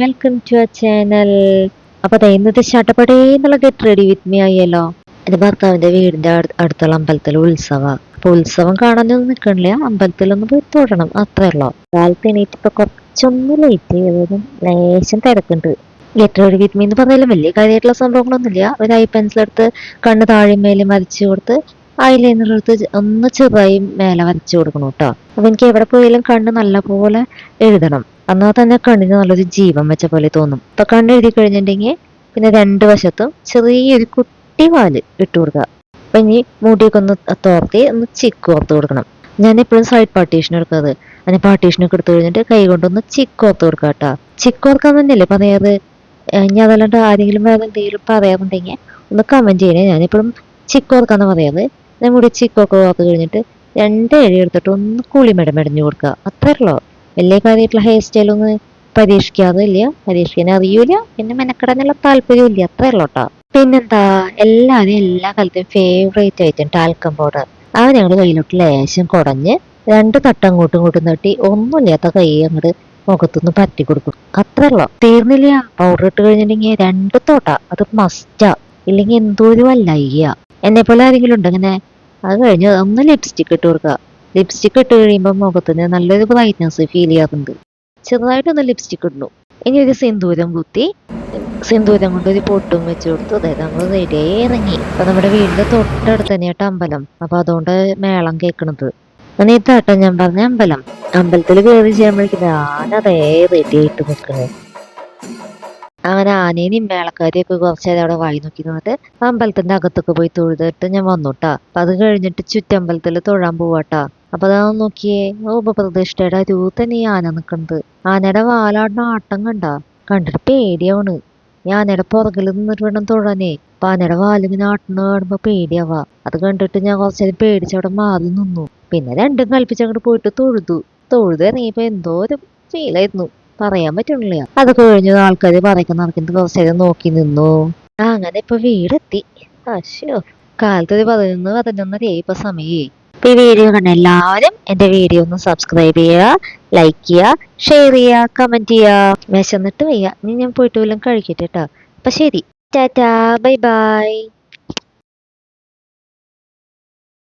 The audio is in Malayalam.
Welcome to our channel. അപ്പൊ ഇന്നത്തെ ചട്ടപ്പടേ എന്നുള്ള ഗെറ്റ് റെഡി വിത്ത് മീ ആയല്ലോ. എന്റെ ഭർത്താവിന്റെ വീടിന്റെ അടുത്തുള്ള അമ്പലത്തിൽ ഉത്സവ. അപ്പൊ ഉത്സവം കാണാനൊന്നും നിൽക്കണില്ല, അമ്പലത്തിലൊന്ന് പോയി തൊഴണം, അത്രേ ഉള്ളൂ. കാലത്ത് എണീറ്റിപ്പോ കുറച്ചൊന്ന് ലേറ്റ് ചെയ്തതും ലേശം തിരക്കുണ്ട്. ഗെറ്റ് റെഡി വിത്ത് മീ എന്ന് പറഞ്ഞാലും വലിയ കാര്യമായിട്ടുള്ള സംഭവങ്ങളൊന്നുമില്ല. ഒരു ഐ പെൻസിൽ എടുത്ത് കണ്ണ് താഴെയും മേലും വരച്ചു കൊടുത്ത് ഐലൈനർ എടുത്ത് ഒന്ന് ചെറുതായി മേലെ വരച്ചു കൊടുക്കണം കേട്ടോ. അപ്പൊ എനിക്ക് എവിടെ പോയാലും കണ്ണ് നല്ലപോലെ എഴുതണം, എന്നാൽ തന്നെ കണ്ണിന് നല്ലൊരു ജീവൻ വെച്ച പോലെ തോന്നും. ഇപ്പൊ കണ്ണ് എഴുതി കഴിഞ്ഞിട്ടുണ്ടെങ്കിൽ പിന്നെ രണ്ട് വശത്തും ചെറിയൊരു കുട്ടി വാല് ഇട്ട് കൊടുക്കുക. അപ്പൊ ഇനി മുടിയൊക്കെ ഒന്ന് തോർത്തി ഒന്ന് ചിക്ക് ഓർത്ത് കൊടുക്കണം. ഞാൻ എപ്പോഴും സൈഡ് പാർട്ടീഷൻ എടുക്കാറ്. അങ്ങനെ പാർട്ടീഷനൊക്കെ എടുത്തു കഴിഞ്ഞിട്ട് കൈ കൊണ്ടൊന്ന് ചിക്ക് ഓർത്ത് കൊടുക്കുക കേട്ടോ. ചിക്ക് ഓർക്കാൻ തന്നെയല്ലേ പറയാറ്? ഇനി അതല്ലാണ്ട് ആരെങ്കിലും വേറെ എന്തെങ്കിലും പറയാറുണ്ടെങ്കിൽ ഒന്ന് കമന്റ് ചെയ്യണേ. ഞാനിപ്പോഴും ചിക്ക് ഓർക്കാന്ന് പറയാറ്. ഞാൻ മുടി ചിക്കൊക്കെ ഓർത്ത് കഴിഞ്ഞിട്ട് രണ്ട് എഴി എടുത്തിട്ട് ഒന്ന് കുളിമേട മെടഞ്ഞു കൊടുക്കുക, അത്രേ ഉള്ളൂ. വലിയ കാര്യമായിട്ടുള്ള ഹെയർ സ്റ്റൈലൊന്നും പരീക്ഷിക്കാറില്ല, പരീക്ഷിക്കാൻ അറിയൂല, പിന്നെ മെനക്കെടാനുള്ള താല്പര്യവും ഇല്ല, അത്രേ ഉള്ളൂ കേട്ടോ. പിന്നെന്താ, എല്ലാവരും എല്ലാ കാലത്തും ഫേവറേറ്റ് ആയിട്ടും ടാൽക്കം പൗഡർ. അത് ഞങ്ങൾ കയ്യിലോട്ട് ലേശം കുടഞ്ഞ് രണ്ട് തട്ട് അങ്ങോട്ടും ഇങ്ങോട്ടും തട്ടി ഒന്നുമില്ലാത്ത കൈ അങ്ങോട്ട് മുഖത്തൊന്ന് പറ്റി കൊടുക്കും, അത്രേ ഉള്ളൂ. തീർന്നില്ല, പൗഡർ ഇട്ട് കഴിഞ്ഞിട്ടുണ്ടെങ്കിൽ രണ്ട് തോട്ട, അത് മസ്റ്റാ, ഇല്ലെങ്കിൽ എന്തോ ഒരു വല്ലയ്യ. എന്നെ പോലെ ആരെങ്കിലും ഉണ്ട് അങ്ങനെ? അത് കഴിഞ്ഞ് ഒന്ന് ലിപ്സ്റ്റിക് ഇട്ട് കൊടുക്കുക. ലിപ്സ്റ്റിക് ഇട്ട് കഴിയുമ്പോൾ മുഖത്തിന് നല്ലൊരു ബ്രൈറ്റ്നസ് ഫീൽ ചെയ്യാറുണ്ട്. ചെറുതായിട്ടൊന്ന് ലിപ്സ്റ്റിക് ഇടുന്നു. ഇനി ഒരു സിന്ദൂരം കുത്തി സിന്ദൂരം കൊണ്ട് ഒരു പൊട്ടും വെച്ച് കൊടുത്തു. അതായത് നമ്മൾ റെഡി ഇറങ്ങി. അപ്പൊ നമ്മുടെ വീടിന്റെ തൊട്ടടുത്ത് തന്നെയായിട്ട് അമ്പലം, അപ്പൊ അതുകൊണ്ട് മേളം കേൾക്കണത്. അങ്ങനെ ഇതാട്ടോ ഞാൻ പറഞ്ഞ അമ്പലം. അമ്പലത്തിൽ കയറി ചെയ്യുമ്പോഴേക്കും ഞാൻ അതേ റെഡി ആയിട്ട് നിൽക്കുന്നത്. അങ്ങനെ ആനേനെയും മേളക്കാരിയൊക്കെ കുറച്ചേരം അവിടെ വായി നോക്കി നിന്നിട്ട് അമ്പലത്തിന്റെ അകത്തൊക്കെ പോയി തൊഴുതിട്ട് ഞാൻ വന്നുട്ടാ. അപ്പൊ അത് കഴിഞ്ഞിട്ട് ചുറ്റമ്പലത്തിൽ തൊഴാൻ പോവാട്ടാ. അപ്പൊ അതാ നോക്കിയേ, ഉപപ്രതിഷ്ഠയുടെ അരൂർ തന്നെ ഈ ആന നിക്കണത്. ആനയുടെ വാലാടിന ആട്ടം കണ്ടിട്ട് പേടിയാവണ്. ഈ ആനയുടെ പുറകിൽ നിന്നിട്ട് വേണം തൊഴാനേ. അപ്പൊ ആനയുടെ വാലിങ്ങനെ ആട്ടണ കാണുമ്പോ പേടിയാവാ. അത് കണ്ടിട്ട് ഞാൻ കുറച്ചേരം പേടിച്ച് അവിടെ മാറി നിന്നു. പിന്നെ രണ്ടും കൽപ്പിച്ചങ്ങോട്ട് പോയിട്ട് തൊഴുത് ഇറങ്ങിയപ്പോ എന്തോ ഒരു ഫീലായിരുന്നു, പറയാൻ പറ്റണില്ല. അത് കഴിഞ്ഞ ആൾക്കാര് പറയുന്ന നടക്കുന്നത് കുറച്ചേരം നോക്കി നിന്നു. അങ്ങനെ ഇപ്പൊ വീടെത്തി. അശ്ശോ, കാലത്ത് ഒരു 11-11:30 ഇപ്പൊ സമയേ. ഇപ്പൊ ഈ വീഡിയോ കണ്ട എല്ലാവരും എന്റെ വീഡിയോ ഒന്ന് സബ്സ്ക്രൈബ് ചെയ്യുക, ലൈക്ക് ചെയ്യുക, ഷെയർ ചെയ്യുക, കമന്റ് ചെയ്യുക. വിശന്നിട്ട് വയ്യ, ഇനി ഞാൻ പോയിട്ട് വല്ലതും കഴിക്കട്ടെ കേട്ടോ. അപ്പൊ ശരി, ടാറ്റാ, ബൈ ബൈ.